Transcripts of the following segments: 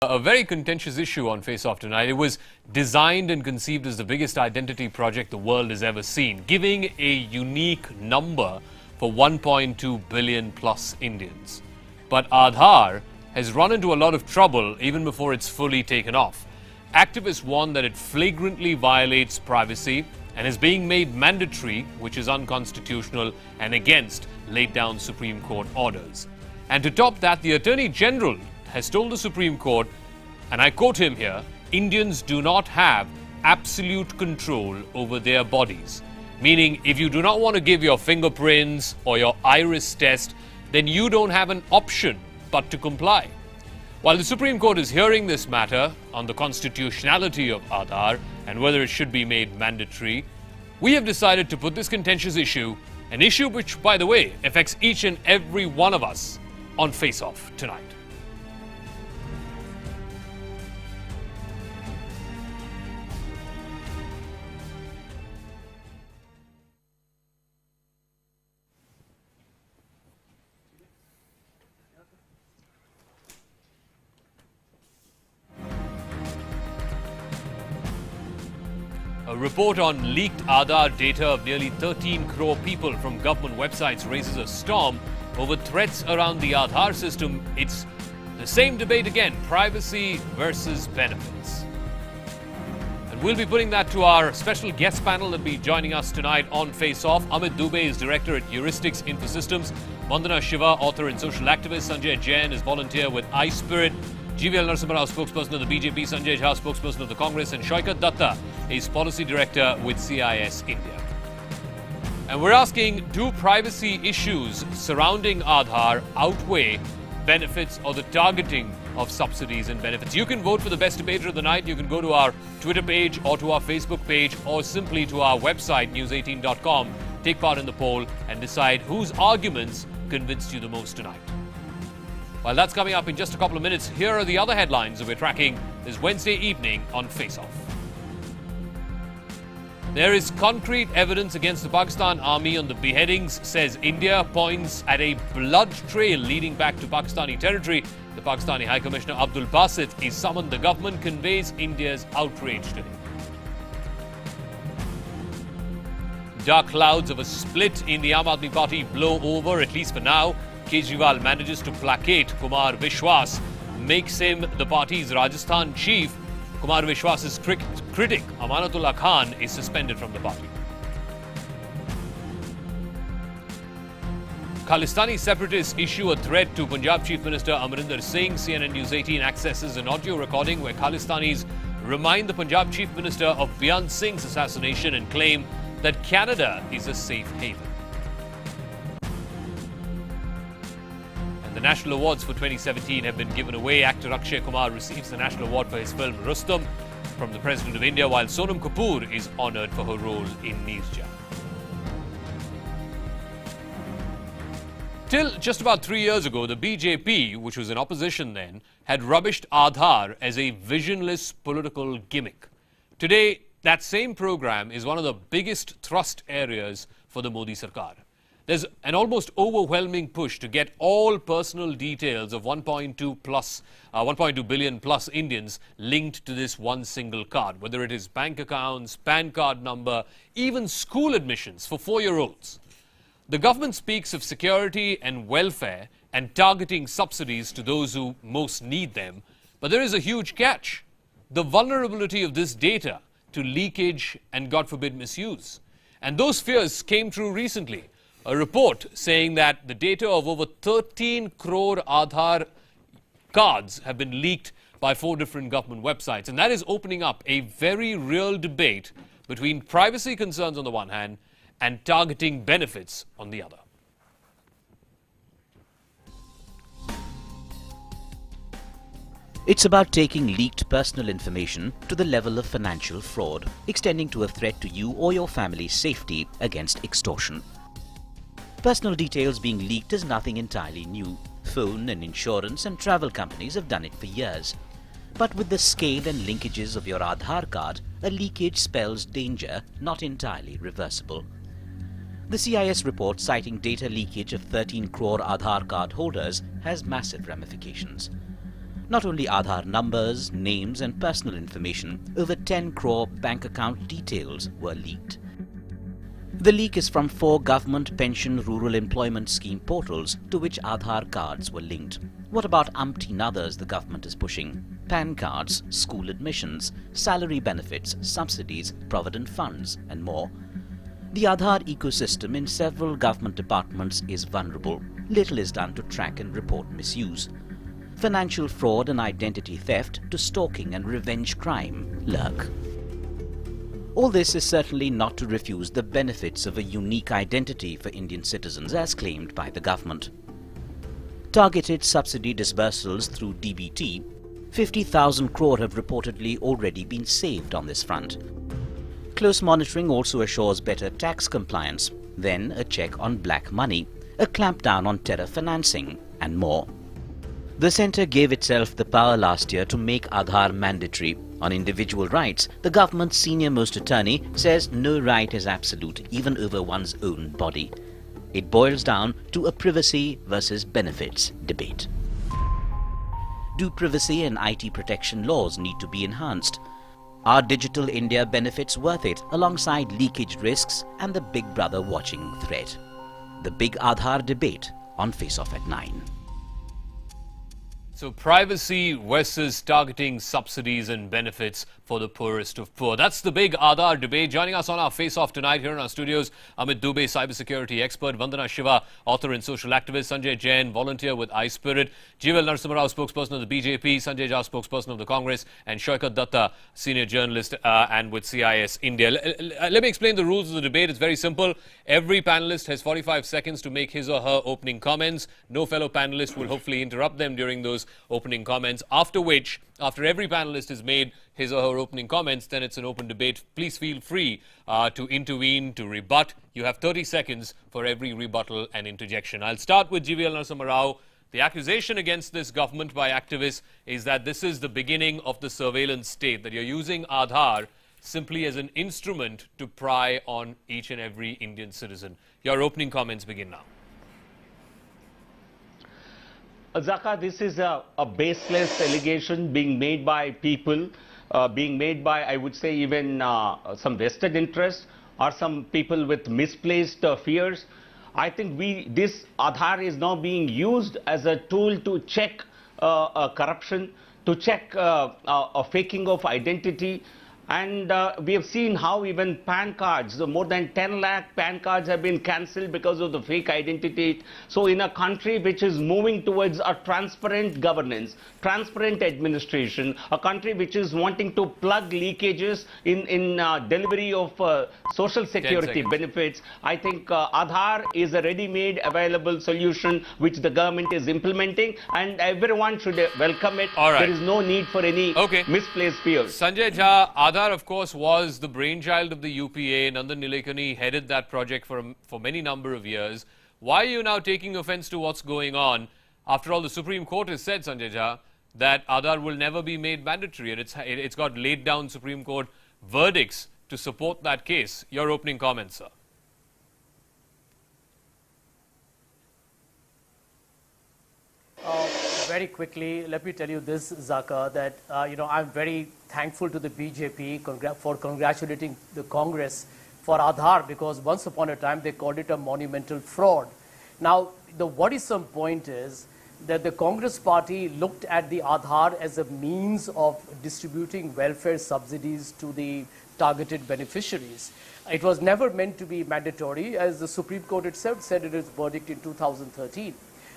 A very contentious issue on Face Off tonight. It was designed and conceived as the biggest identity project the world has ever seen, giving a unique number for 1.2 billion plus Indians. But Aadhaar has run into a lot of trouble even before it's fully taken off. Activists warn that it flagrantly violates privacy and is being made mandatory, which is unconstitutional and against laid down Supreme Court orders. And to top that, the Attorney General has told the Supreme Court, and I quote him here, Indians do not have absolute control over their bodies. Meaning, if you do not want to give your fingerprints or your iris test, then you don't have an option but to comply. While the Supreme Court is hearing this matter on the constitutionality of Aadhaar and whether it should be made mandatory, we have decided to put this contentious issue, an issue which, by the way, affects each and every one of us, on Face Off tonight. A report on leaked Aadhaar data of nearly 13 crore people from government websites raises a storm over threats around the Aadhaar system. It's the same debate again, privacy versus benefits. And we'll be putting that to our special guest panel that will be joining us tonight on Face Off. Amit Dubey is director at Heuristics Infosystems. Vandana Shiva, author and social activist. Sanjay Jain is volunteer with iSpirit. GVL Narasimha Rao, spokesperson of the BJP, Sanjay Jha, spokesperson of the Congress, and Shaukat Datta is policy director with CIS India. And we're asking, do privacy issues surrounding Aadhaar outweigh benefits or the targeting of subsidies and benefits? You can vote for the best debater of the night. You can go to our Twitter page or to our Facebook page or simply to our website, news18.com. Take part in the poll and decide whose arguments convinced you the most tonight. Well, that's coming up in just a couple of minutes. Here are the other headlines that we're tracking this Wednesday evening on Face Off. There is concrete evidence against the Pakistan army on the beheadings, says India, points at a blood trail leading back to Pakistani territory. The Pakistani High Commissioner Abdul Basit is summoned. The government conveys India's outrage to him. Dark clouds of a split in the Aam Aadmi Party blow over, at least for now. Kejriwal manages to placate Kumar Vishwas, makes him the party's Rajasthan chief. Kumar Vishwas's critic, Amanatullah Khan, is suspended from the party. Khalistani separatists issue a threat to Punjab Chief Minister Amarinder Singh. CNN News 18 accesses an audio recording where Khalistanis remind the Punjab Chief Minister of Beyond Singh's assassination and claim that Canada is a safe haven. The National Awards for 2017 have been given away. Actor Akshay Kumar receives the National Award for his film Rustom from the President of India, while Sonam Kapoor is honoured for her role in Neerja. Till just about 3 years ago, the BJP, which was in opposition then, had rubbished Aadhaar as a visionless political gimmick. Today, that same program is one of the biggest thrust areas for the Modi Sarkar. There's an almost overwhelming push to get all personal details of 1.2 billion plus Indians linked to this one single card, whether it is bank accounts, PAN card number, even school admissions for 4-year-olds. The government speaks of security and welfare and targeting subsidies to those who most need them, but there is a huge catch: the vulnerability of this data to leakage and, God forbid, misuse. And those fears came true recently. A report saying that the data of over 13 crore Aadhaar cards have been leaked by 4 different government websites. And that is opening up a very real debate between privacy concerns on the one hand and targeting benefits on the other. It's about taking leaked personal information to the level of financial fraud, extending to a threat to you or your family's safety against extortion. Personal details being leaked is nothing entirely new. Phone and insurance and travel companies have done it for years. But with the scale and linkages of your Aadhaar card, a leakage spells danger, not entirely reversible. The CIS report citing data leakage of 13 crore Aadhaar card holders has massive ramifications. Not only Aadhaar numbers, names and personal information, over 10 crore bank account details were leaked. The leak is from 4 government pension rural employment scheme portals to which Aadhaar cards were linked. What about umpteen others the government is pushing? PAN cards, school admissions, salary benefits, subsidies, provident funds and more. The Aadhaar ecosystem in several government departments is vulnerable. Little is done to track and report misuse. Financial fraud and identity theft to stalking and revenge crime lurk. All this is certainly not to refuse the benefits of a unique identity for Indian citizens as claimed by the government. Targeted subsidy disbursals through DBT, 50,000 crore have reportedly already been saved on this front. Close monitoring also assures better tax compliance, then a check on black money, a clampdown on terror financing and more. The centre gave itself the power last year to make Aadhaar mandatory. On individual rights, the government's senior-most attorney says no right is absolute, even over one's own body. It boils down to a privacy versus benefits debate. Do privacy and IT protection laws need to be enhanced? Are Digital India benefits worth it alongside leakage risks and the Big Brother watching threat? The big Aadhaar debate on Face Off at 9. So privacy versus targeting subsidies and benefits for the poorest of poor. That's the big Aadhaar debate. Joining us on our face-off tonight here in our studios, Amit Dubey, cybersecurity expert, Vandana Shiva, author and social activist, Sanjay Jain, volunteer with iSpirit, GVL Narasimha Rao, spokesperson of the BJP, Sanjay Jha, spokesperson of the Congress, and Shaukat Datta, senior journalist and with CIS India. Let me explain the rules of the debate. It's very simple. Every panelist has 45 seconds to make his or her opening comments. No fellow panelist will hopefully interrupt them during those opening comments, after which, after every panelist has made his or her opening comments, then it's an open debate. Please feel free to intervene, to rebut. You have 30 seconds for every rebuttal and interjection. I'll start with GVL Narasimha Rao. The accusation against this government by activists is that this is the beginning of the surveillance state, that you're using Aadhaar simply as an instrument to pry on each and every Indian citizen. Your opening comments begin now. Zakka, this is a baseless allegation being made by people, being made by, I would say, even some vested interests or some people with misplaced fears. I think this Aadhaar is now being used as a tool to check corruption, to check a faking of identity. And we have seen how even PAN cards, more than 10 lakh PAN cards have been cancelled because of the fake identity. So in a country which is moving towards a transparent governance, transparent administration, a country which is wanting to plug leakages in delivery of social security benefits, I think Aadhaar is a ready-made available solution which the government is implementing, and everyone should welcome it. All right. There is no need for any misplaced fears. Sanjay Jha, Aadhaar, of course, was the brainchild of the UPA. Nandan Nilekani headed that project for many number of years. Why are you now taking offense to what's going on? After all, the Supreme Court has said, Sanjay Jha, that Aadhaar will never be made mandatory, and it's got laid down Supreme Court verdicts to support that case. Your opening comments, sir. Very quickly, let me tell you this, Zakka, that I'm very thankful to the BJP for congratulating the Congress for Aadhaar, because once upon a time they called it a monumental fraud. Now, the worrisome point is that the Congress party looked at the Aadhaar as a means of distributing welfare subsidies to the targeted beneficiaries. It was never meant to be mandatory, as the Supreme Court itself said in its verdict in 2013.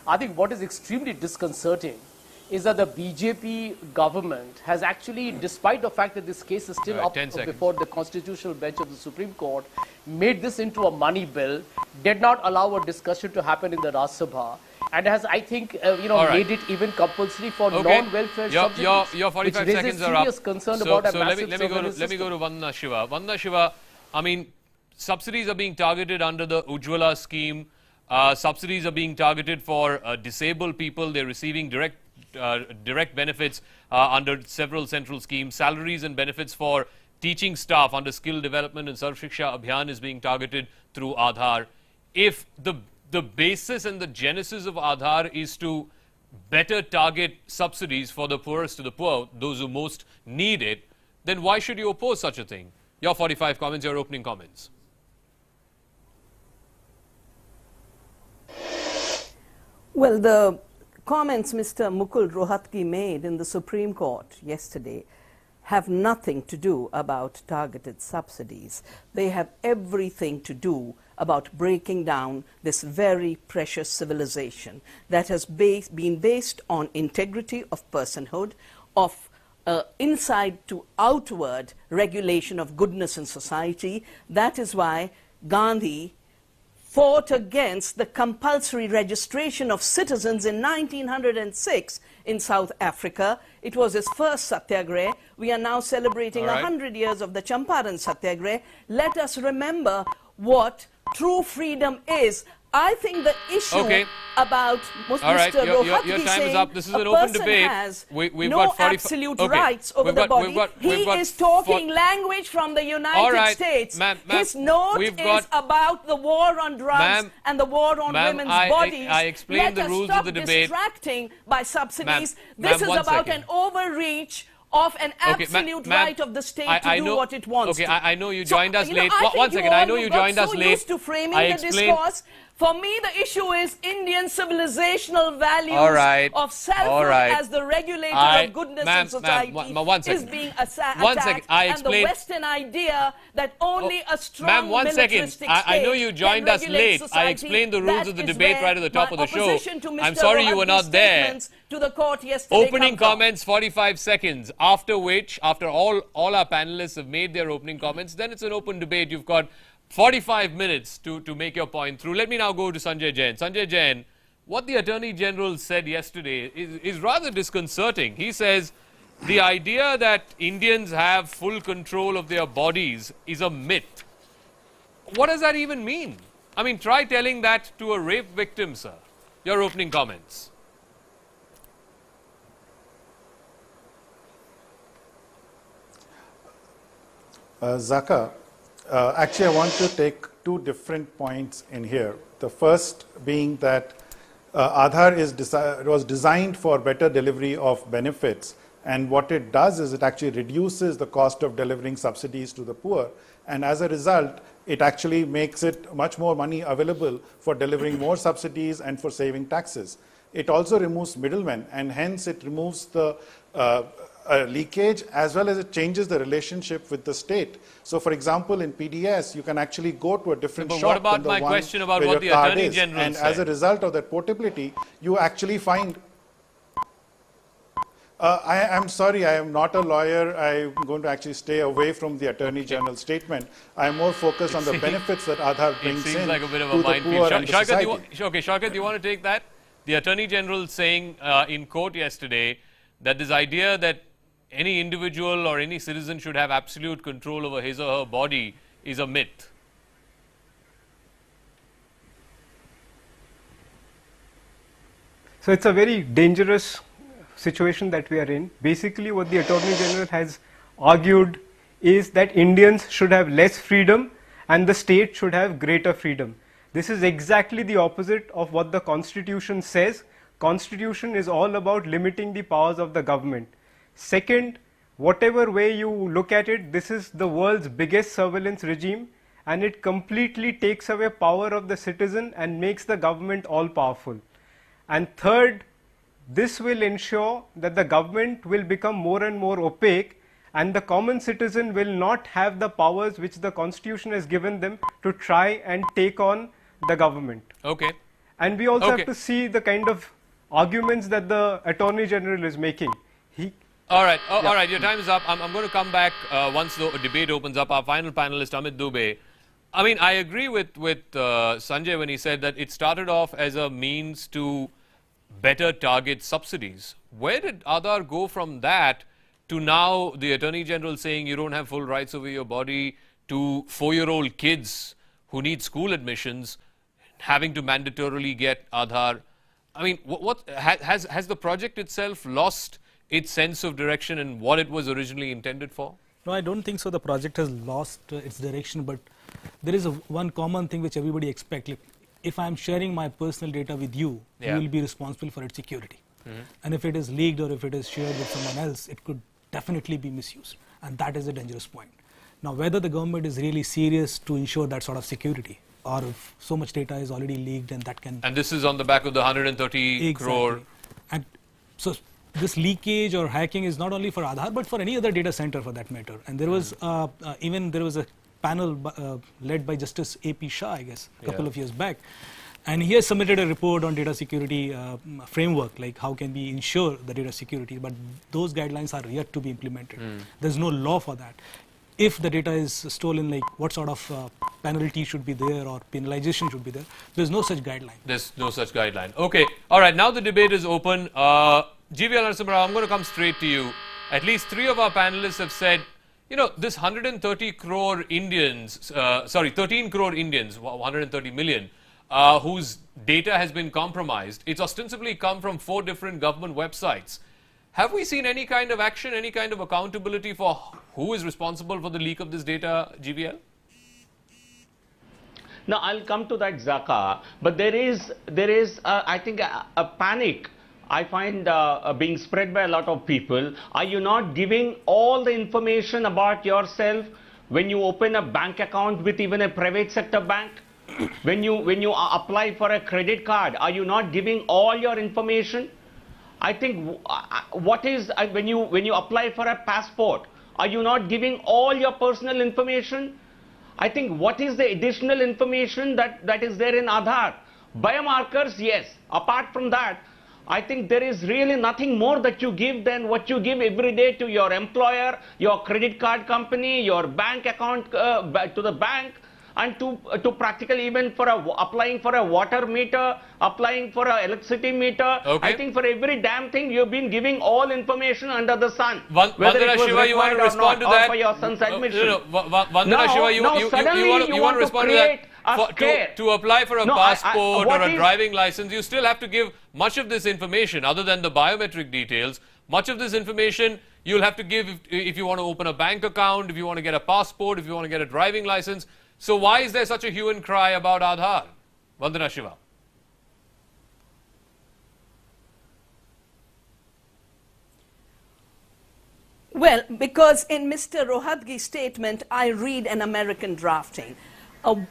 I think what is extremely disconcerting is that the BJP government has actually, despite the fact that this case is still up before the constitutional bench of the Supreme Court, made this into a money bill, did not allow a discussion to happen in the Rajya Sabha, and has, I think, made it even compulsory for non-welfare subsidies, your 45 which seconds raises are up. serious concern about a massive let me go to Vandana Shiva. Vandana Shiva, I mean, subsidies are being targeted under the Ujjwala scheme. Subsidies are being targeted for disabled people. They're receiving direct benefits under several central schemes. Salaries and benefits for teaching staff under skill development and Sarv Shiksha Abhiyan is being targeted through Aadhaar. If the basis and the genesis of Aadhaar is to better target subsidies for the poorest of the poor, those who most need it, then why should you oppose such a thing? Your 45 comments, your opening comments. Well, the comments Mr. Mukul Rohatgi made in the Supreme Court yesterday have nothing to do about targeted subsidies. They have everything to do about breaking down this very precious civilization that has been based on integrity of personhood, of inside to outward regulation of goodness in society. That is why Gandhi fought against the compulsory registration of citizens in 1906 in South Africa. It was his first satyagrah. We are now celebrating 100 years of the Champaran satyagrah. Let us remember what true freedom is. I think the issue about Mr. Rohatgi your time saying is up. This is a an open person debate. has We've no got 40, absolute rights over the body. He is talking language from the United States. His note is about the war on drugs and the war on women's bodies. I explained the rules of the debate. Let us stop distracting by subsidies. This is about an overreach of an absolute right of the state to do what it wants to. I know you joined us late. One second, I know you joined us late. Used to framing the discourse. For me, the issue is Indian civilizational values of self as the regulator of goodness in society is being attacked, and the Western idea that only a strong militaristic state I know you joined us late. I explained the rules of the debate right at the top of the show. I'm sorry you were not there. To the court yesterday. Opening comments, 45 seconds. After which, after all our panelists have made their opening comments, then it's an open debate. You've got 45 minutes to make your point through. Let me now go to Sanjay Jain. Sanjay Jain, what the Attorney General said yesterday is rather disconcerting. He says the idea that Indians have full control of their bodies is a myth. What does that even mean? I mean, try telling that to a rape victim, sir. Your opening comments. Zakka, actually I want to take two different points in here. The first being that Aadhaar was designed for better delivery of benefits, and what it does is it actually reduces the cost of delivering subsidies to the poor, and as a result it actually makes it much more money available for delivering more subsidies and for saving taxes. It also removes middlemen, and hence it removes the leakage, as well as it changes the relationship with the state. So, for example, in PDS, you can actually go to a different shop. What about my question about what the Attorney General said? And as a result of that portability, you actually find... I'm sorry, I am not a lawyer. I'm going to actually stay away from the Attorney General's statement. I'm more focused on the benefits that Aadhaar brings in like a bit of to a the poor and the society. Sharkat, do you want to take that? The Attorney General saying in court yesterday that this idea that any individual or any citizen should have absolute control over his or her body is a myth. So it's a very dangerous situation that we are in. Basically, what the Attorney General has argued is that Indians should have less freedom and the state should have greater freedom. This is exactly the opposite of what the Constitution says. Constitution is all about limiting the powers of the government. Second, whatever way you look at it, this is the world's biggest surveillance regime, and it completely takes away power of the citizen and makes the government all powerful. And third, this will ensure that the government will become more and more opaque, and the common citizen will not have the powers which the Constitution has given them to try and take on the government. Okay. And we also have to see the kind of arguments that the Attorney General is making. All right, all right, your time is up. I'm going to come back once the debate opens up. Our final panelist, Amit Dubey. I mean, I agree with Sanjay when he said that it started off as a means to better target subsidies. Where did Aadhaar go from that to now the Attorney General saying you don't have full rights over your body, to 4-year-old kids who need school admissions having to mandatorily get Aadhaar? I mean, has the project itself lost its sense of direction and what it was originally intended for? No, I don't think so. The project has lost its direction, but there is one common thing which everybody expects. Like, if I am sharing my personal data with you, you will be responsible for its security. And if it is leaked or if it is shared with someone else, it could definitely be misused. And that is a dangerous point. Now, whether the government is really serious to ensure that sort of security, or if so much data is already leaked and that can... And this is on the back of the 130 crore... And so this leakage or hacking is not only for Aadhaar, but for any other data center for that matter. And there was even there was a panel led by Justice A.P. Shah, I guess, a couple of years back. And he has submitted a report on data security framework, like how can we ensure the data security, but those guidelines are yet to be implemented. There's no law for that. If the data is stolen, like what sort of penalty should be there or penalization should be there, there's no such guideline. There's no such guideline. Okay, all right, now the debate is open. GVL Narasimha, I'm going to come straight to you. At least 3 of our panelists have said, you know, this 130 crore Indians, 13 crore Indians, 130 million, whose data has been compromised, it's ostensibly come from 4 different government websites. Have we seen any kind of action, any kind of accountability for who is responsible for the leak of this data, GVL? Now, I'll come to that, Zakka, but there is I think, a panic I find being spread by a lot of people. Are you not giving all the information about yourself when you open a bank account with even a private sector bank? When you apply for a credit card, are you not giving all your information? I think what is when you apply for a passport, are you not giving all your personal information? I think what is the additional information that is there in Aadhaar? Biomarkers, yes. Apart from that, I think there is really nothing more that you give than what you give every day to your employer, your credit card company, your bank account, to the bank, and to practically even for applying for a water meter, applying for an electricity meter. Okay. I think for every damn thing you've been giving all information under the sun. Whether it was Shiva, you want to respond to that? For your son's admission. Vandana Shiva, you want to respond to that? To apply for a passport or a driving license, you still have to give much of this information other than the biometric details. Much of this information you'll have to give if you want to open a bank account, if you want to get a passport, if you want to get a driving license. So why is there such a hue and cry about Aadhaar? Vandana Shiva. Well, because in Mr. Rohatgi's statement, I read an American drafting.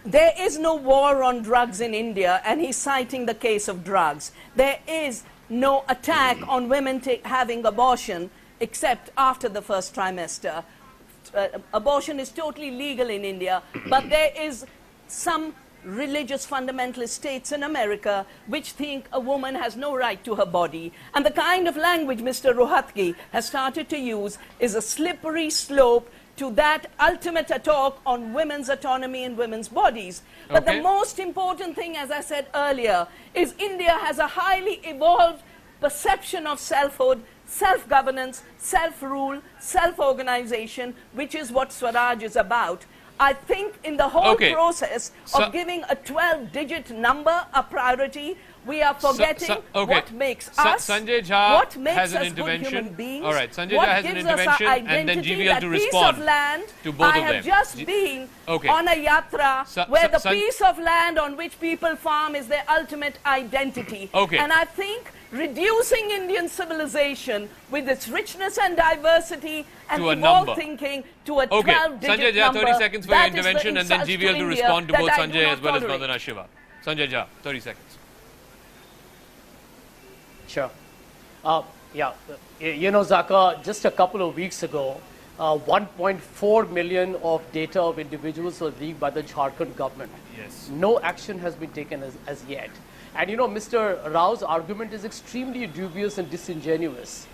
There is no war on drugs in India, and he's citing the case of drugs. There is no attack on women having abortion except after the first trimester. Abortion is totally legal in India, but there is some religious fundamentalist states in America which think a woman has no right to her body. And the kind of language Mr. Rohatgi has started to use is a slippery slope to that ultimate attack on women's autonomy and women's bodies. But the most important thing, as I said earlier, is India has a highly evolved perception of selfhood, self-governance, self-rule, self-organization, which is what Swaraj is about. I think in the whole process of giving a 12-digit number a priority, we are forgetting what makes us, what makes us good human beings, all right, Sanjay Jha has an intervention, and then GVL to respond to both of them. I have just been on a yatra where the piece of land on which people farm is their ultimate identity. And I think reducing Indian civilization with its richness and diversity and evolved thinking to a 12-digit Sanjay Jha, number. 30 seconds for your intervention, and then GVL to respond to both Sanjay as well as Vandana Shiva. Sanjay Jha, 30 seconds. Sure. You know, Zakka, just a couple of weeks ago, 1.4 million of data of individuals was leaked by the Jharkhand government. Yes. No action has been taken as yet. And you know, Mr. Rao's argument is extremely dubious and disingenuous.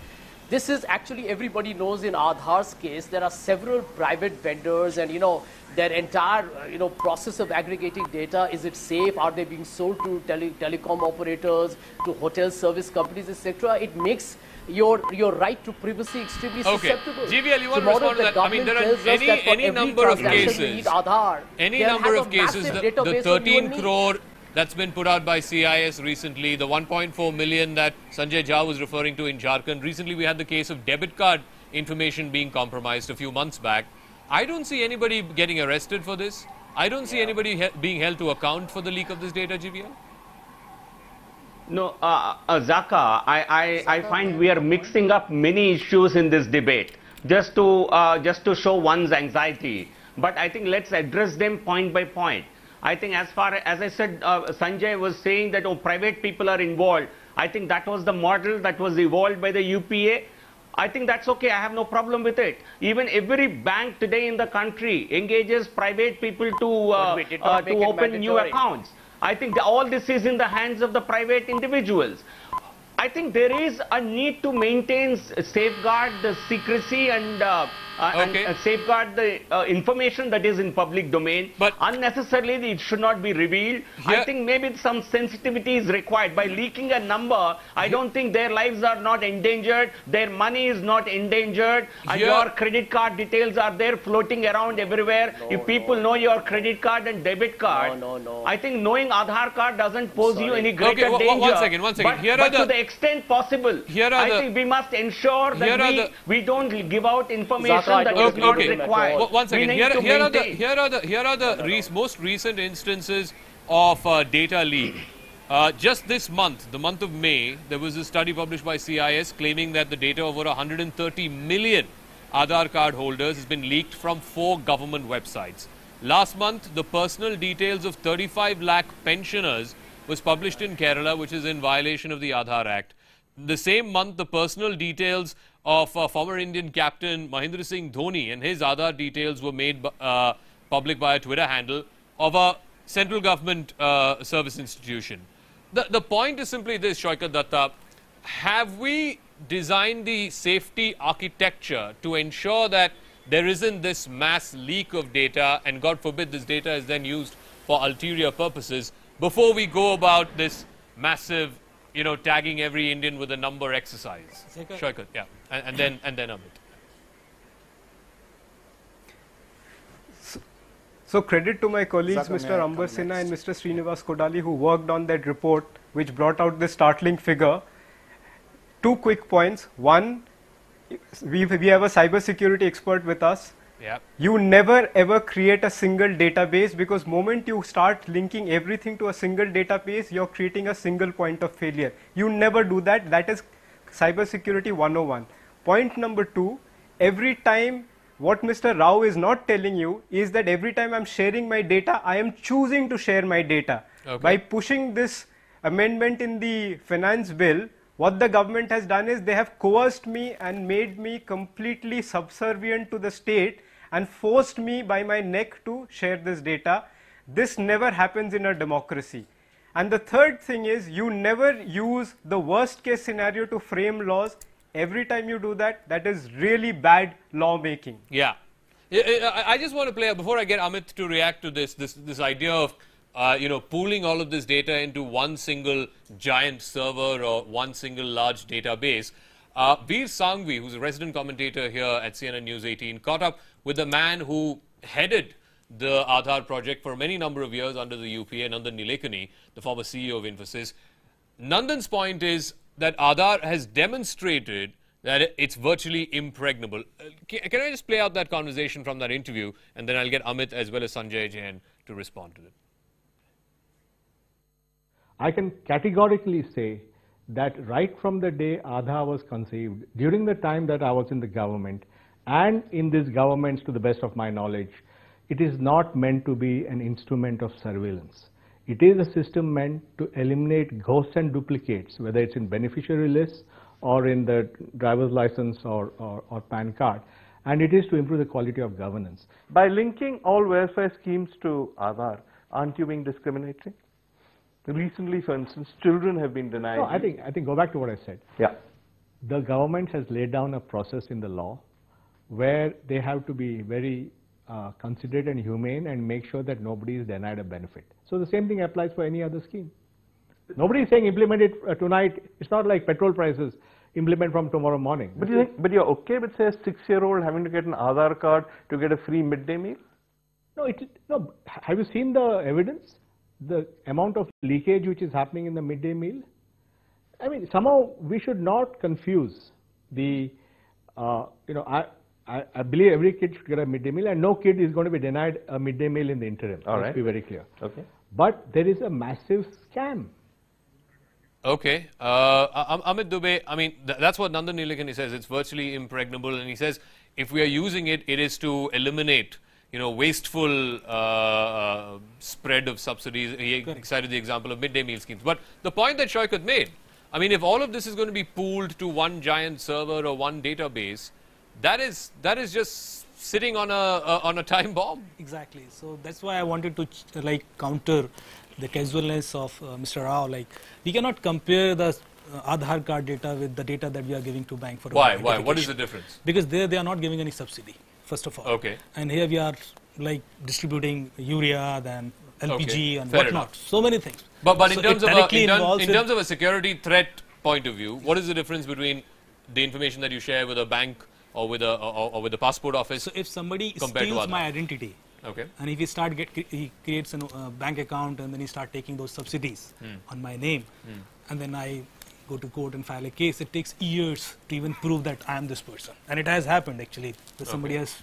This is actually, everybody knows in Aadhaar's case, there are several private vendors and, you know, their entire, process of aggregating data, is it safe? Are they being sold to telecom operators, to hotel service companies, etc.? It makes your right to privacy extremely susceptible. GVL, you want to respond to that? I mean, there are any number of cases, the 13 crore that's been put out by CIS recently, the 1.4 million that Sanjay Jha was referring to in Jharkhand. Recently, we had the case of debit card information being compromised a few months back. I don't see anybody getting arrested for this. I don't see anybody being held to account for the leak of this data, GVL. No, Zakka, I find we are mixing up many issues in this debate just to show one's anxiety. But I think let's address them point by point. I think as far as I said, Sanjay was saying that private people are involved. I think that was the model that was evolved by the UPA. I think that's okay. I have no problem with it. Even every bank today in the country engages private people to open new accounts. I think all this is in the hands of the private individuals. I think there is a need to maintain, safeguard the secrecy and safeguard the information that is in public domain. But unnecessarily, it should not be revealed. I think maybe some sensitivity is required. By leaking a number, I don't think their lives are not endangered, their money is not endangered, and your credit card details are there floating around everywhere. If people know your credit card and debit card, I think knowing Aadhaar card doesn't pose you any greater danger. One second. But to the extent possible, I think we must ensure that we don't give out information that is not required. One second. Here are the most recent instances of data leak. Just this month, the month of May, there was a study published by CIS claiming that the data of over 130 million Aadhaar card holders has been leaked from 4 government websites. Last month, the personal details of 35 lakh pensioners was published in Kerala, which is in violation of the Aadhaar Act. The same month, the personal details of former Indian captain Mahendra Singh Dhoni and his Aadhaar details were made public by a Twitter handle of a central government service institution. The point is simply this, Shoikat Datta, have we designed the safety architecture to ensure that there isn't this mass leak of data, and God forbid this data is then used for ulterior purposes, before we go about this massive, tagging every Indian with a number exercise? Shoikat, yeah, and then Amit. So credit to my colleagues, Mr. Ambar Sinha and Mr. Srinivas Kodali, who worked on that report, which brought out this startling figure. 2 quick points. One, we have a cybersecurity expert with us. Yeah. You never ever create a single database, because moment you start linking everything to a single database, you're creating a single point of failure. You never do that. That is cybersecurity 101. Point number 2, every time, what Mr. Rao is not telling you is that every time I'm sharing my data, I am choosing to share my data. Okay. By pushing this amendment in the finance bill, what the government has done is they have coerced me and made me completely subservient to the state and forced me by my neck to share this data. This never happens in a democracy. And the third thing is, you never use the worst case scenario to frame laws. Every time you do that, that is really bad lawmaking. Yeah. I just want to play, before I get Amit to react to this idea of pooling all of this data into one single giant server or one single large database. Veer Sanghvi, who's a resident commentator here at CNN News 18, caught up with the man who headed the Aadhaar project for many number of years under the UPA, Nandan Nilekani, the former CEO of Infosys. Nandan's point is that Aadhaar has demonstrated that it's virtually impregnable. Can I just play out that conversation from that interview, and then I'll get Amit as well as Sanjay Jain to respond to it. I can categorically say that right from the day Aadhaar was conceived, during the time that I was in the government, and in these governments, to the best of my knowledge, it is not meant to be an instrument of surveillance. It is a system meant to eliminate ghosts and duplicates, whether it's in beneficiary lists or in the driver's license or PAN card. And it is to improve the quality of governance. By linking all welfare schemes to Aadhaar, aren't you being discriminatory? Recently, for instance, children have been denied. No, I think go back to what I said. Yeah. The government has laid down a process in the law where they have to be very considerate and humane and make sure that nobody is denied a benefit. So the same thing applies for any other scheme. Nobody is saying implement it tonight. It's not like petrol prices, implement from tomorrow morning. But you're okay with, say, a 6-year-old having to get an Aadhaar card to get a free midday meal? No. Have you seen the evidence? The amount of leakage which is happening in the midday meal? I mean, somehow we should not confuse the, I believe every kid should get a midday meal, and no kid is going to be denied a midday meal in the interim. Let's be very clear. Okay. But there is a massive scam. Okay. Amit Dubey, I mean, that's what Nandan Nilekani says. It's virtually impregnable. And he says if we are using it, it is to eliminate, wasteful spread of subsidies. He cited the example of midday meal schemes. But the point that Shaukat made, I mean, if all of this is going to be pooled to one giant server or one database, that is just sitting on a time bomb. Exactly. So that's why I wanted to counter the casualness of Mr. Rao. Like, we cannot compare the Aadhaar card data with the data that we are giving to bank for Why? What is the difference? Because there they are not giving any subsidy, first of all. Okay. And here we are like distributing urea, then LPG and Fair whatnot. enough. So many things. But so in terms of a security threat point of view, what is the difference between the information that you share with a bank or with a passport office? So if somebody steals my identity, okay, and if he creates a bank account and then he start taking those subsidies on my name, and then I go to court and file a case, it takes years to even prove that I am this person. And it has happened actually. That somebody has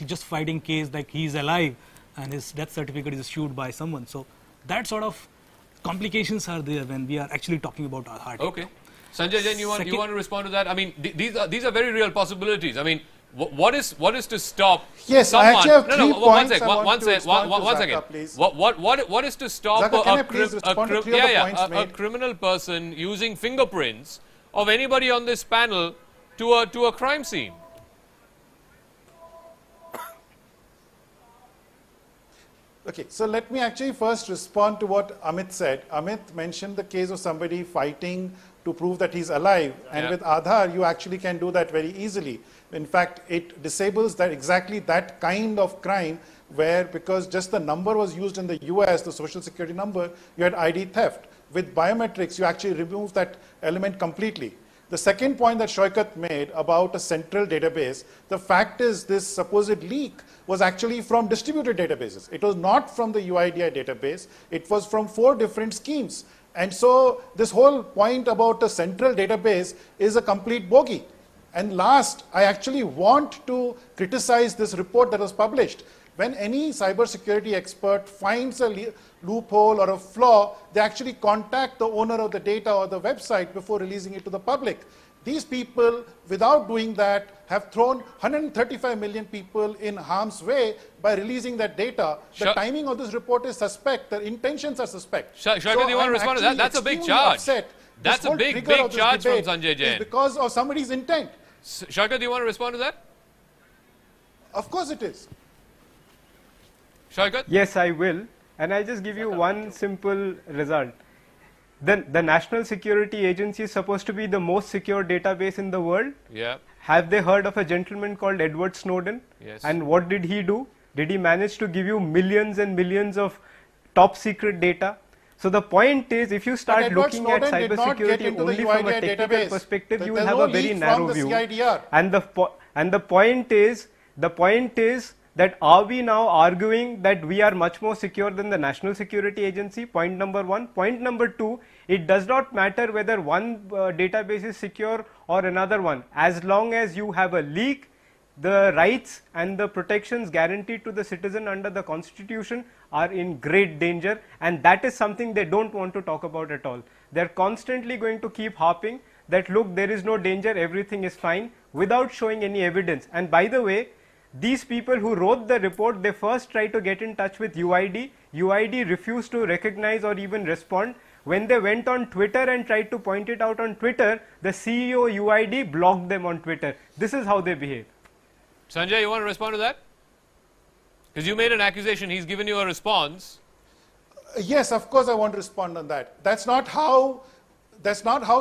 just fighting case like he is alive and his death certificate is issued by someone. So that sort of complications are there when we are actually talking about our heart. Okay. Sanjay Jain, you want to respond to that? I mean, these are very real possibilities. I mean, what is to stop yes, someone? I actually have three One second. Please. What is to stop a criminal person using fingerprints of anybody on this panel to a crime scene? Okay, so let me actually first respond to what Amit said. Amit mentioned the case of somebody fighting to prove that he's alive, and with Aadhaar you actually can do that very easily. In fact, it disables that exactly that kind of crime where, because just the number was used in the US, the social security number, you had ID theft. With biometrics, you actually remove that element completely. The second point that Shaukat made about a central database, the fact is this supposed leak was actually from distributed databases. It was not from the UIDI database. It was from 4 different schemes. And so this whole point about a central database is a complete bogey. And last, I actually want to criticize this report that was published. When any cybersecurity expert finds a loophole or a flaw, they actually contact the owner of the data or the website before releasing it to the public. These people, without doing that, have thrown 135 million people in harm's way by releasing that data. The timing of this report is suspect. The intentions are suspect. Shaukat, you want to respond to that? That's a big charge. That's a big charge from Sanjay Jain. Because of somebody's intent. Shaukat, do you want to respond to that? Of course it is. Shaukat? Yes, I will. And I'll just give you one simple result. The National Security Agency is supposed to be the most secure database in the world. Yeah. Have they heard of a gentleman called Edward Snowden? Yes. And what did he do? Did he manage to give you millions and millions of top secret data? So the point is, if you start looking at cybersecurity only from a technical perspective, you will have a very narrow view. And the point is that are we now arguing that we are much more secure than the National Security Agency? Point number 1. Point number 2, it does not matter whether one database is secure or another one. As long as you have a leak, the rights and the protections guaranteed to the citizen under the Constitution are in great danger, and that is something they don't want to talk about at all. They're constantly going to keep harping that, look, there is no danger, everything is fine, without showing any evidence. And by the way, these people who wrote the report, they first tried to get in touch with UID. UID refused to recognize or even respond. When they went on Twitter and tried to point it out on Twitter, the CEO UID blocked them on Twitter. This is how they behave. Sanjay, you want to respond to that? Because you made an accusation, he's given you a response. Yes, of course I want to respond on that. That's not how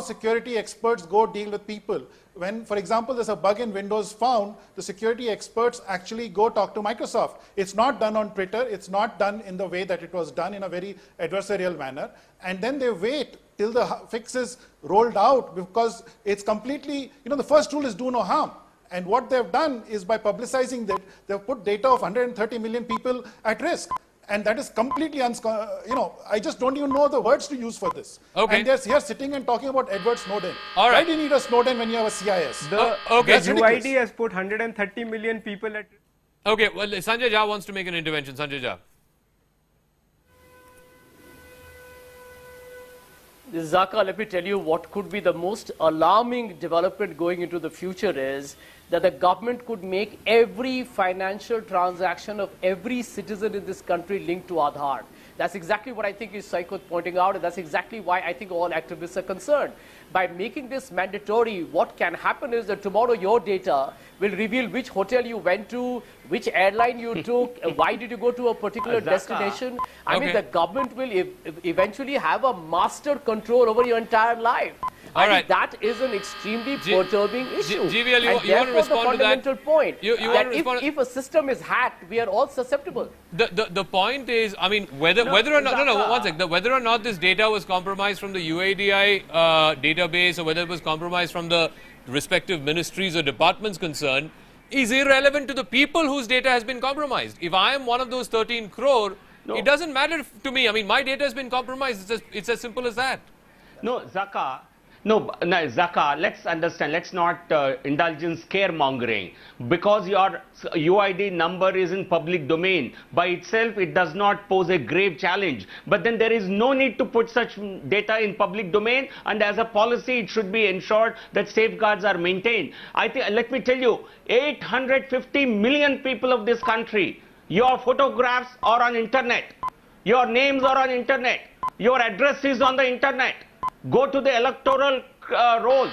security experts go deal with people. When, for example, there's a bug in Windows found, the security experts actually go talk to Microsoft. It's not done on Twitter. It's not done in the way that it was done, in a very adversarial manner. And then they wait till the fix is rolled out, because it's completely, the first rule is do no harm. And what they've done is, by publicizing that, they've put data of 130 million people at risk. And that is completely, I just don't even know the words to use for this. Okay. And they're here sitting and talking about Edward Snowden. All right. Why do you need a Snowden when you have a CIS? The UID has put 130 million people at risk. Okay, well, Sanjay Jha wants to make an intervention. Sanjay Jha. Zakka, let me tell you what could be the most alarming development going into the future is that the government could make every financial transaction of every citizen in this country linked to Aadhaar. That's exactly what I think is Saikot pointing out, and that's exactly why I think all activists are concerned. By making this mandatory, what can happen is that tomorrow your data will reveal which hotel you went to, which airline you took, why did you go to a particular destination. I mean, the government will eventually have a master control over your entire life. I think that is an extremely perturbing issue. GVL, you want to respond to that? The fundamental point that if a system is hacked, we are all susceptible. The point is, I mean, whether or not, one second, whether or not this data was compromised from the UADI database or whether it was compromised from the respective ministries or departments concerned is irrelevant to the people whose data has been compromised. If I am one of those 13 crore, it doesn't matter to me. I mean, my data has been compromised. It's as simple as that. No, Zakka. No, Zakka, let's understand, let's not indulge in scaremongering. Because your UID number is in public domain, by itself it does not pose a grave challenge. But then there is no need to put such data in public domain, and as a policy it should be ensured that safeguards are maintained. I think, let me tell you, 850 million people of this country, your photographs are on internet, your names are on internet, your address is on the internet. Go to the electoral rolls.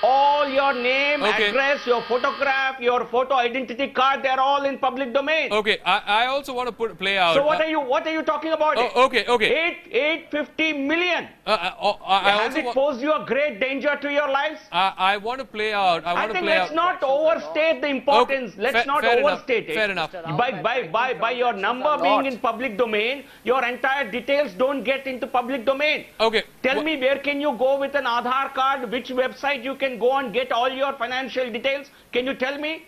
All your name, address, your photograph, your photo identity card, they are all in public domain. Okay, I also want to play out. So what are you talking about? Okay. 850 million. Has it posed you a great danger to your lives? I want to play out. I think let's not overstate the importance. Let's not overstate it. Fair enough. By your number being in public domain, your entire details don't get into public domain. Okay. Tell me, where can you go with an Aadhaar card? Which website you can go and get all your financial details? Can you tell me?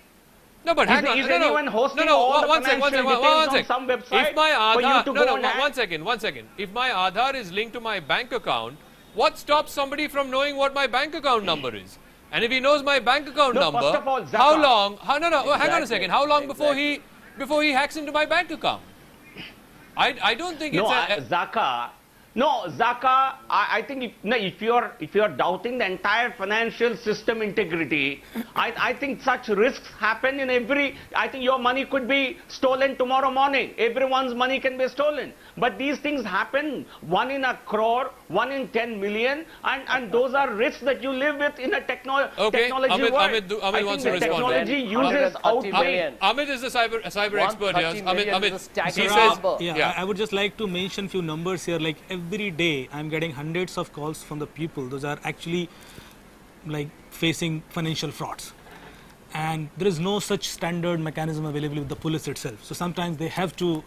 No, but hang on. Is anyone hosting all the financial details on some website? If my Aadhaar, one second. If my Aadhaar is linked to my bank account, what stops somebody from knowing what my bank account number is? And if he knows my bank account number, first of all, Zakka, how long? Hang on a second. How long before he hacks into my bank account? I don't think it's Zakka. No, Zakka, I think if you're doubting the entire financial system integrity, I think such risks happen in I think your money could be stolen tomorrow morning. Everyone's money can be stolen. But these things happen, 1 in a crore, 1 in 10 million, and those are risks that you live with in a technology world. Amit wants to respond. Technology uses outweigh. Amit is a cyber expert here. Amit, he says, I would just like to mention few numbers here. Like every day, I'm getting hundreds of calls from the people. Those are actually like facing financial frauds. And there is no such standard mechanism available with the police itself. So sometimes they have to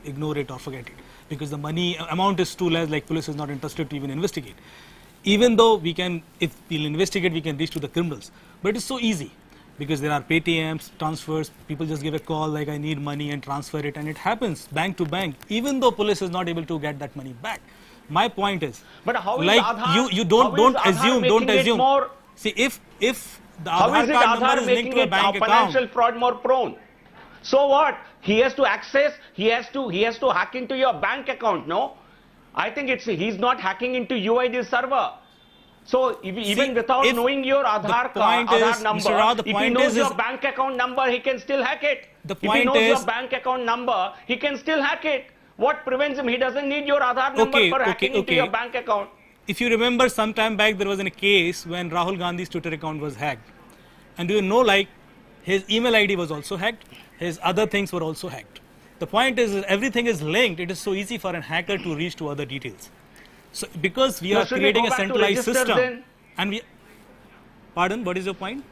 ignore it or forget it because the money amount is too less, like police is not interested to even investigate. Even though we can, if we'll investigate, we can reach to the criminals. But it's so easy because there are Paytms, transfers, people just give a call like I need money and transfer it, and it happens bank to bank, even though police is not able to get that money back. My point is, but how is like Aadhaar, you don't assume. See, if the Aadhaar card number is linked to a bank account, financial fraud more prone. So what? He has to access, he has to hack into your bank account, no? I think he's not hacking into UID server. So even without knowing your Aadhaar card, Aadhaar number, if he knows your bank account number, he can still hack it. If he knows your bank account number, he can still hack it. What prevents him? He doesn't need your Aadhaar number for hacking into your bank account. If you remember, some time back there was a case when Rahul Gandhi's Twitter account was hacked. And do you know, like, his email ID was also hacked, his other things were also hacked. The point is everything is linked. It is so easy for a hacker to reach to other details. So because we are creating a centralized system, and pardon, what is your point?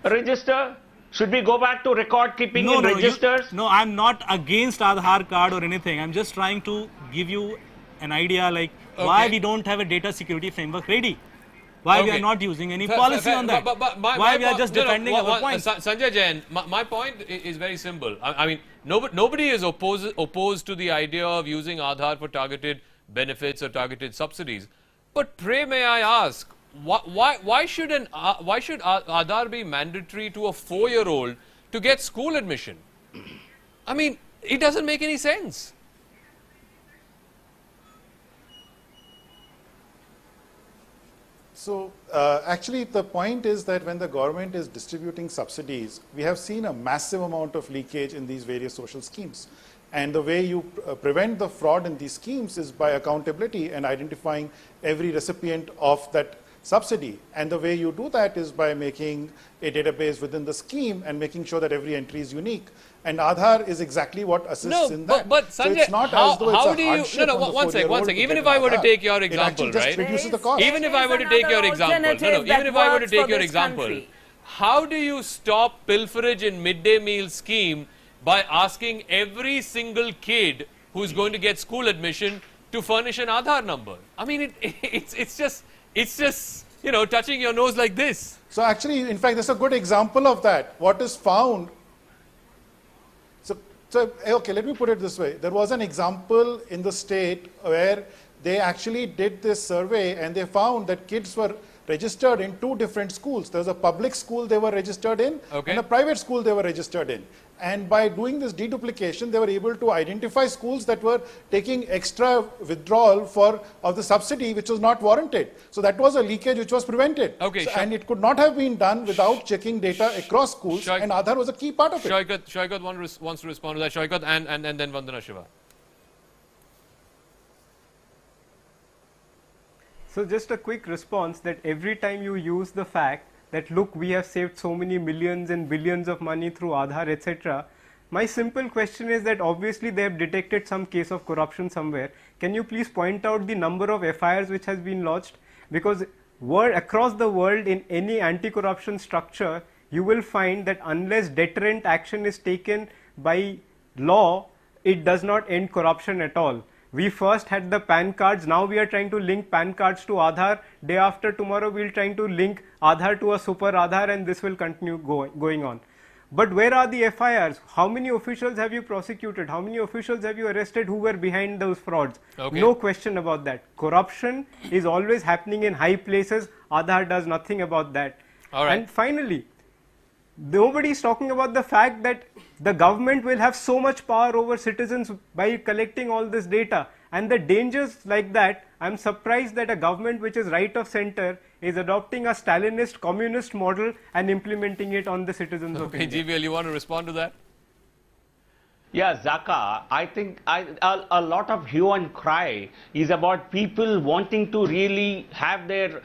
Register. Should we go back to record keeping in registers? No, I'm not against Aadhaar card or anything. I'm just trying to give you an idea like why we don't have a data security framework ready. Why we are not using any policy on that? Why we are just defending our points? Sanjay Jain, my point is very simple. I mean, nobody is opposed to the idea of using Aadhaar for targeted benefits or targeted subsidies. But pray may I ask, why should Aadhaar be mandatory to a 4-year-old to get school admission? I mean, it doesn't make any sense. So actually the point is that when the government is distributing subsidies, we have seen a massive amount of leakage in these various social schemes. And the way you prevent the fraud in these schemes is by accountability and identifying every recipient of that subsidy. And the way you do that is by making a database within the scheme and making sure that every entry is unique. And Aadhaar is exactly what assists in that. But so Sanjay, it's not as though how it's do a you? hardship No, on the one sec. 4-year-old to Even get if I were to Aadhaar. take your It example, actually just right? reduces the cost. Even if I were to take your example, even if I were to take your example, how do you stop pilferage in midday meal scheme by asking every single kid who's going to get school admission to furnish an Aadhaar number? I mean, it's just you know, touching your nose like this. So actually, in fact, there's a good example of that. What is found, so okay, let me put it this way. There was an example in the state where they actually did this survey and they found that kids were registered in two different schools. There was a public school they were registered in and a private school they were registered in. And by doing this deduplication, they were able to identify schools that were taking extra withdrawal of the subsidy, which was not warranted. So that was a leakage which was prevented. And it could not have been done without checking data across schools, and Aadhaar was a key part of it. Shaukat wants to respond to that. Shaukat and then Vandana Shiva. So just a quick response that every time you use the fact that look, we have saved so many millions and billions of money through Aadhaar, etc. My simple question is that obviously they have detected some case of corruption somewhere. Can you please point out the number of FIRs which has been lodged? Because across the world in any anti-corruption structure, you will find that unless deterrent action is taken by law, it does not end corruption at all. We first had the PAN cards, now we are trying to link PAN cards to Aadhaar. Day after tomorrow we will trying to link Aadhaar to a super Aadhaar, and this will continue going on. But where are the FIRs? How many officials have you prosecuted? How many officials have you arrested who were behind those frauds? No question about that. Corruption is always happening in high places. Aadhaar does nothing about that. And finally, nobody is talking about the fact that the government will have so much power over citizens by collecting all this data, and the dangers like that. I'm surprised that a government which is right of center is adopting a Stalinist communist model and implementing it on the citizens of India. GVL, you want to respond to that? Yeah, Zakka, I think a lot of hue and cry is about people wanting to really have their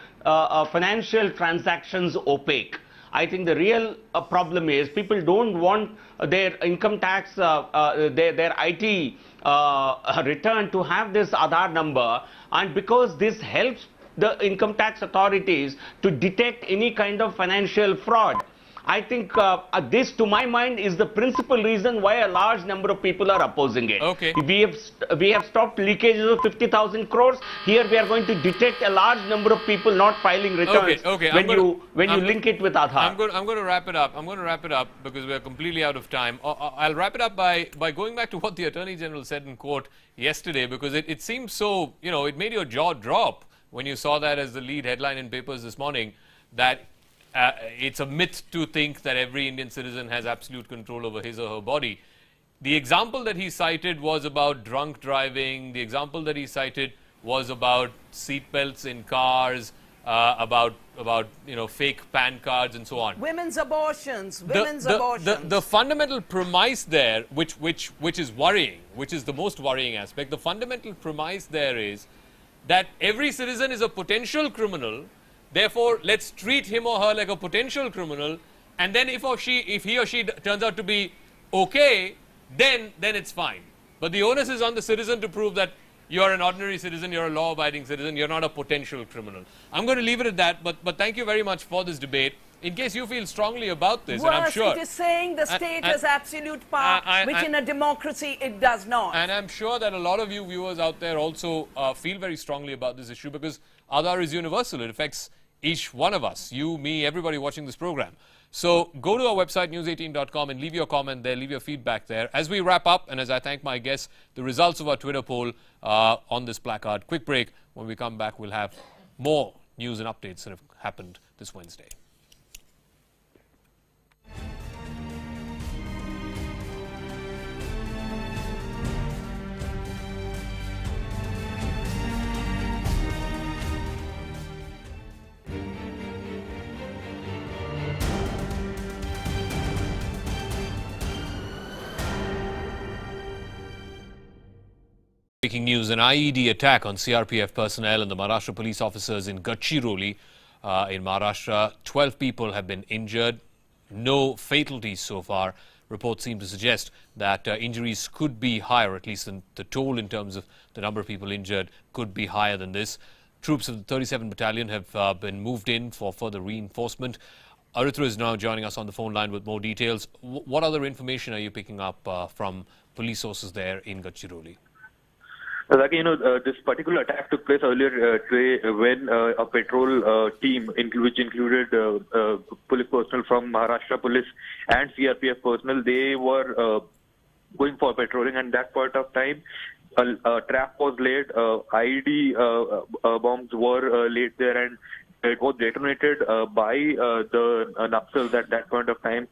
financial transactions opaque. I think the real problem is people don't want their income tax, their IT return to have this Aadhaar number, and because this helps the income tax authorities to detect any kind of financial fraud. I think this, to my mind, is the principal reason why a large number of people are opposing it. We have stopped leakages of 50,000 crores. Here we are going to detect a large number of people not filing returns when you link it with Aadhaar. I'm going to wrap it up. I'm going to wrap it up because we are completely out of time. I'll wrap it up by going back to what the Attorney General said in court yesterday, because it seems so, you know, it made your jaw drop when you saw that as the lead headline in papers this morning, that it's a myth to think that every Indian citizen has absolute control over his or her body. The example that he cited was about drunk driving. The example that he cited was about seatbelts in cars, about you know, fake PAN cards and so on. Women's abortions. The fundamental premise there, which is worrying, which is the most worrying aspect. The fundamental premise there is that every citizen is a potential criminal. Therefore, let's treat him or her like a potential criminal, and then if he or she turns out to be okay, then it's fine. But the onus is on the citizen to prove that you're an ordinary citizen, you're a law-abiding citizen, you're not a potential criminal. I'm going to leave it at that, but thank you very much for this debate. In case you feel strongly about this, and I'm sure it is saying the state has absolute power, which in a democracy it does not. And I'm sure that a lot of you viewers out there also feel very strongly about this issue, because Aadhaar is universal. It affects each one of us, you, me, everybody watching this program. So go to our website, news18.com, and leave your comment there, leave your feedback there. As we wrap up, and as I thank my guests, the results of our Twitter poll on this placard. Quick break. When we come back, we'll have more news and updates that have happened this Wednesday. Breaking news, an IED attack on CRPF personnel and the Maharashtra police officers in Gadchiroli in Maharashtra. 12 people have been injured. No fatalities so far. Reports seem to suggest that injuries could be higher, at least the toll in terms of the number of people injured could be higher than this. Troops of the 37 Battalion have been moved in for further reinforcement. Aritra is now joining us on the phone line with more details. What other information are you picking up from police sources there in Gadchiroli? Zakka, this particular attack took place earlier today when a patrol team, which included police personnel from Maharashtra Police and CRPF personnel, they were going for patrolling, and that point of time, a trap was laid, IED bombs were laid there, and it was detonated by the Naxals at that point of time.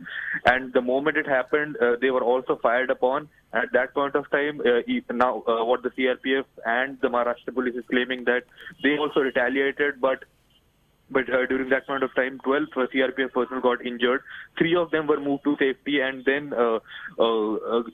And the moment it happened, they were also fired upon. At that point of time, now what the CRPF and the Maharashtra Police is claiming that they also retaliated, but during that point of time, 12 CRPF personnel got injured. 3 of them were moved to safety, and then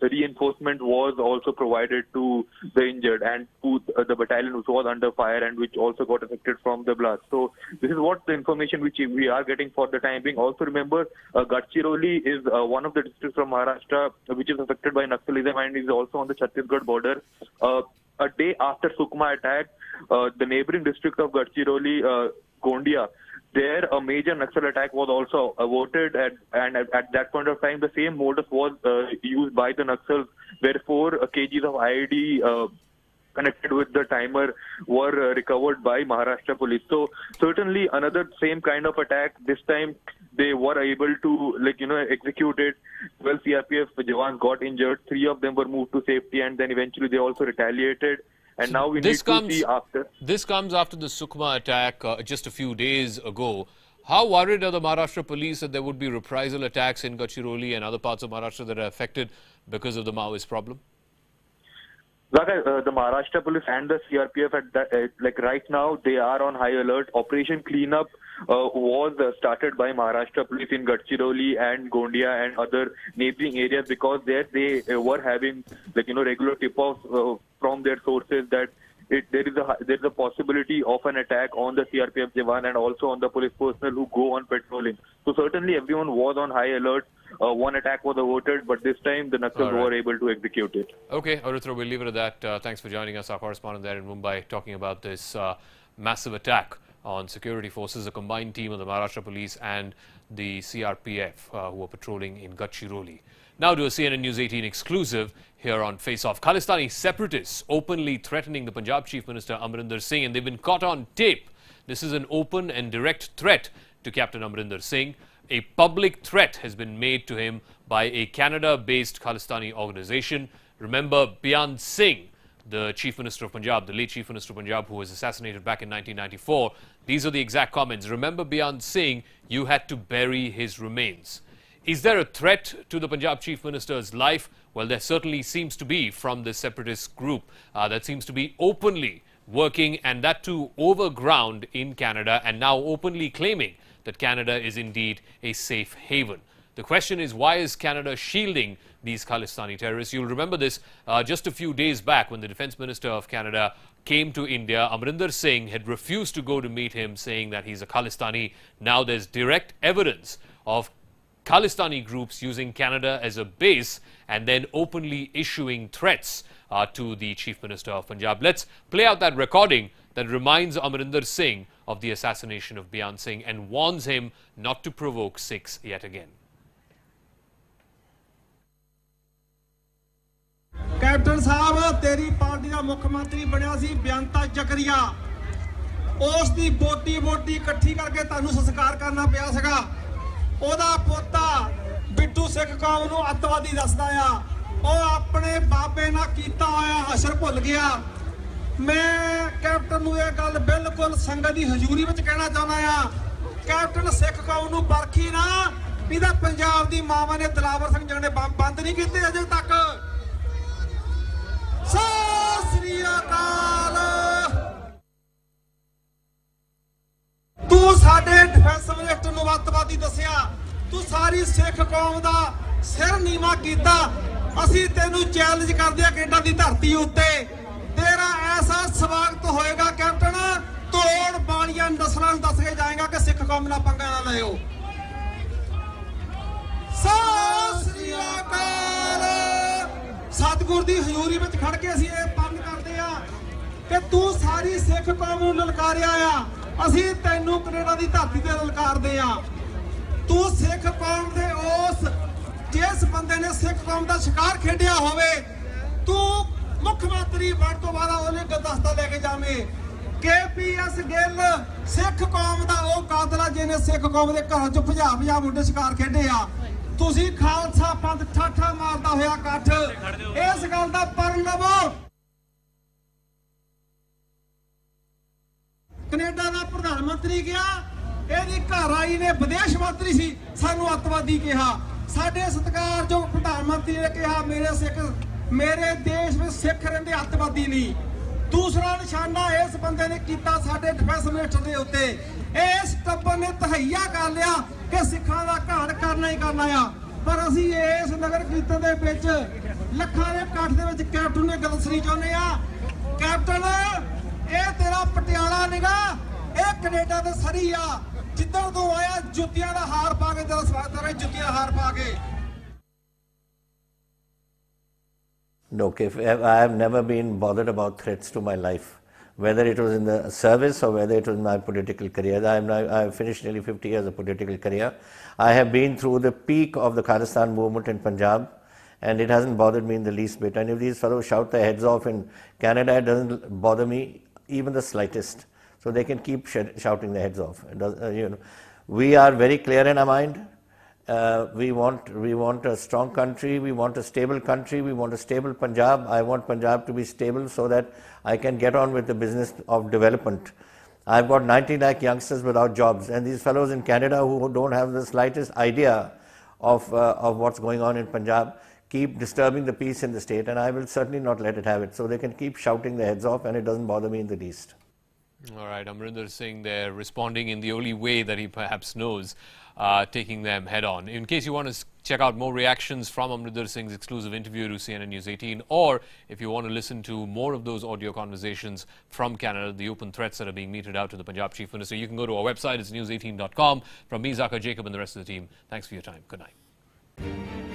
reinforcement was also provided to the injured and to the battalion which was under fire and which also got affected from the blast. So this is what the information which we are getting for the time being. Also remember, Gadchiroli is one of the districts from Maharashtra which is affected by Naxalism and is also on the Chhattisgarh border. A day after Sukma attack, the neighboring district of Gadchiroli, Gondia, there a major Naxal attack was also averted, and at that point of time the same modus was used by the Naxals, where 4 kgs of IED connected with the timer were recovered by Maharashtra Police. So certainly another same kind of attack. This time they were able to execute it. 12 CRPF jawans got injured. 3 of them were moved to safety, and then eventually they also retaliated. And now we need to see after. This comes after the Sukma attack just a few days ago. How worried are the Maharashtra Police that there would be reprisal attacks in Gadchiroli and other parts of Maharashtra that are affected because of the Maoist problem? The Maharashtra Police and the CRPF right now, they are on high alert. Operation Cleanup was started by Maharashtra Police in Gadchiroli and Gondia and other neighboring areas, because there they were having regular tip-offs from their sources that there is a possibility of an attack on the CRPF Jawan and also on the police personnel who go on patrolling. So certainly everyone was on high alert. One attack was averted, but this time the Naxals were able to execute it. Okay, Aritra, we'll leave it at that. Thanks for joining us, our correspondent there in Mumbai, talking about this massive attack on security forces, a combined team of the Maharashtra Police and the CRPF who were patrolling in Gadchiroli. Now to a CNN News 18 exclusive here on Face Off. Khalistani separatists openly threatening the Punjab Chief Minister Amarinder Singh, and they've been caught on tape. This is an open and direct threat to Captain Amarinder Singh. A public threat has been made to him by a Canada-based Khalistani organization. Remember Beyond Singh, the Chief Minister of Punjab, the late Chief Minister of Punjab, who was assassinated back in 1994. These are the exact comments. Remember Beyond Singh, you had to bury his remains. Is there a threat to the Punjab Chief Minister's life? Well, there certainly seems to be from this separatist group that seems to be openly working, and that too over ground in Canada, and now openly claiming that Canada is indeed a safe haven. The question is, why is Canada shielding these Khalistani terrorists? You'll remember this just a few days back when the Defence Minister of Canada came to India. Amarinder Singh had refused to go to meet him, saying that he's a Khalistani. Now there's direct evidence of Khalistani groups using Canada as a base and then openly issuing threats to the Chief Minister of Punjab. Let's play out that recording that reminds Amarinder Singh of the assassination of Beyond Singh and warns him not to provoke Sikhs yet again. Captain साहब तेरी party का मुख्यमंत्री बनया सी बेअंता जकरिया उस दी बोटी बोटी इकट्ठी करके तानू संस्कार करना पिया सगा ओदा पोता बिट्टू सिख कौम नू अतवादी दसदा आ ओ अपने बाबे ना कीता होया हशर भुल गया मैं कैप्टन नू ये गल बिल्कुल संगत दी हजूरी विच कहना चाहना आ कैप्टन सिख कौम नू परखी ना इहदा पंजाब दी मावां ने दिलावर सिंह जने बंद नहीं कीते अजे तक तू साडे डिफेंस मिनिस्टर नू अतवादी दसिया तू सारी सिख कौम दा सिर नीवा कीता असीं तैनू चैलेंज करदे आ कैनेडा दी धरती उत्ते ते ਹੋਏਗਾ ਕੈਪਟਨ ਤੋੜ ਬਾਣੀਆਂ ਨਸਲਾਂ ਨੂੰ ਦੱਸ ਕੇ ਜਾਏਗਾ ਕਿ ਸਿੱਖ ਕੌਮ ਨਾਲ ਪੰਗਾ ਨਾ ਲਿਓ। ਸਤਿ ਸ੍ਰੀ ਅਕਾਲ। ਸਤਿਗੁਰ ਦੀ ਹਜ਼ੂਰੀ ਵਿੱਚ ਖੜ ਕੇ ਅਸੀਂ ਇਹ ਪੰਨ ਕਰਦੇ ਆ ਕਿ ਤੂੰ ਸਾਰੀ ਸਿੱਖ ਕੌਮ ਨੂੰ ਲਲਕਾਰਿਆ ਆ, ਅਸੀਂ ਤੈਨੂੰ ਕੈਨੇਡਾ ਦੀ ਧਰਤੀ ਤੇ ਲਲਕਾਰਦੇ ਆ। ਤੂੰ ਸਿੱਖ ਕੌਮ ਦੇ ਉਸ ਜਿਸ ਬੰਦੇ ਨੇ ਸਿੱਖ ਕੌਮ ਦਾ ਸ਼ਿਕਾਰ ਖੇਡਿਆ ਹੋਵੇ, ਤੂੰ ਮੁੱਖ ਮੰਤਰੀ ਬਣ ਤੋਂ ਬਾਅਦ ਉਹਨੇ ਗੁਲਦਸਤਾ ਲੈ ਕੇ ਜਾਵੇਂ। KPS ਗਿੱਲ ਸਿੱਖ ਕੌਮ ਦਾ ਉਹ ਕਾਤਲ ਆ ਜਿਹਨੇ ਸਿੱਖ ਕੌਮ ਦੇ ਘਰਾਂ 'ਚ ਭਜਾ ਮੁੰਡੇ ਸ਼ਿਕਾਰ ਖੇਡੇ ਆ। ਤੁਸੀਂ ਖਾਲਸਾ ਪੰਥ ਠਾਠਾ ਮਾਰਦਾ ਹੋਇਆ ਇਕੱਠ, ਇਸ ਗੱਲ ਦਾ ਪਰਨ ਲਵੋ। ਕੈਨੇਡਾ ਦਾ ਪ੍ਰਧਾਨ ਮੰਤਰੀ ਗਿਆ, ਇਹਦੀ ਘਰ ਆਈ ਨੇ ਵਿਦੇਸ਼ ਮੰਤਰੀ ਸੀ, ਸਾਨੂੰ ਅੱਤਵਾਦੀ ਕਿਹਾ। ਸਾਡੇ ਸਤਿਕਾਰਯੋਗ ਪ੍ਰਧਾਨ ਮੰਤਰੀ ਨੇ ਕਿਹਾ ਮੇਰੇ ਦੇਸ਼ ਵਿੱਚ ਸਿੱਖ ਰਹਿੰਦੇ ਅੱਤਵਾਦੀ ਨਹੀਂ। ਦੂਸਰਾ ਨਿਸ਼ਾਨਾ ਇਸ ਬੰਦੇ ਨੇ ਕੀਤਾ ਸਾਡੇ ਡਿਫੈਂਸ ਮਿਨਿਸਟਰ ਦੇ ਉੱਤੇ। ਇਸ ਟੱਬਰ ਨੇ ਤਹਈਆ ਕਰ ਲਿਆ ਕਿ ਸਿੱਖਾਂ ਦਾ ਘਾਟ ਕਰਨਾ ਹੀ ਕਰਨਾ ਆ। ਪਰ ਅਸੀਂ ਇਸ ਨਗਰ ਕੀਰਤਨ ਦੇ ਵਿੱਚ ਲੱਖਾਂ ਦੇ ਇਕੱਠ ਦੇ ਵਿੱਚ ਕੈਪਟਨ ਨੇ ਗੱਲ ਸੁਣੀ ਚਾਹੁੰਦੇ ਆ। ਕੈਪਟਨ, ਇਹ ਤੇਰਾ ਪਟਿਆਲਾ ਨਿਗਾ, ਇਹ ਕੈਨੇਡਾ ਦੇ ਸਰੀ ਆ। ਜਿੱਦਾਂ ਤੋਂ ਆਇਆ ਜੁੱਤੀਆਂ ਦਾ ਹਾਰ ਪਾ ਕੇ ਤੇਰਾ ਸਵਾਗਤ ਕਰੇ, ਜੁੱਤੀਆਂ ਦਾ ਹਾਰ ਪਾ ਕੇ। Look, I have never been bothered about threats to my life, whether it was in the service or whether it was in my political career. I have finished nearly 50 years of political career. I have been through the peak of the Khalistan movement in Punjab, and it hasn't bothered me in the least bit. And if these fellows shout their heads off in Canada, it doesn't bother me even the slightest. So they can keep shouting their heads off. We are very clear in our mind. We want a strong country, we want a stable country, we want a stable Punjab. I want Punjab to be stable so that I can get on with the business of development. I've got 90 lakh youngsters without jobs, and these fellows in Canada who don't have the slightest idea of what's going on in Punjab keep disturbing the peace in the state, and I will certainly not let it have it. So they can keep shouting their heads off, and it doesn't bother me in the least. All right, Amarinder Singh there responding in the only way that he perhaps knows, taking them head on. In case you want to check out more reactions from Amarinder Singh's exclusive interview to CNN News 18, or if you want to listen to more of those audio conversations from Canada, the open threats that are being meted out to the Punjab Chief Minister, you can go to our website, it's news18.com. From me, Zakka Jacob, and the rest of the team, thanks for your time. Good night.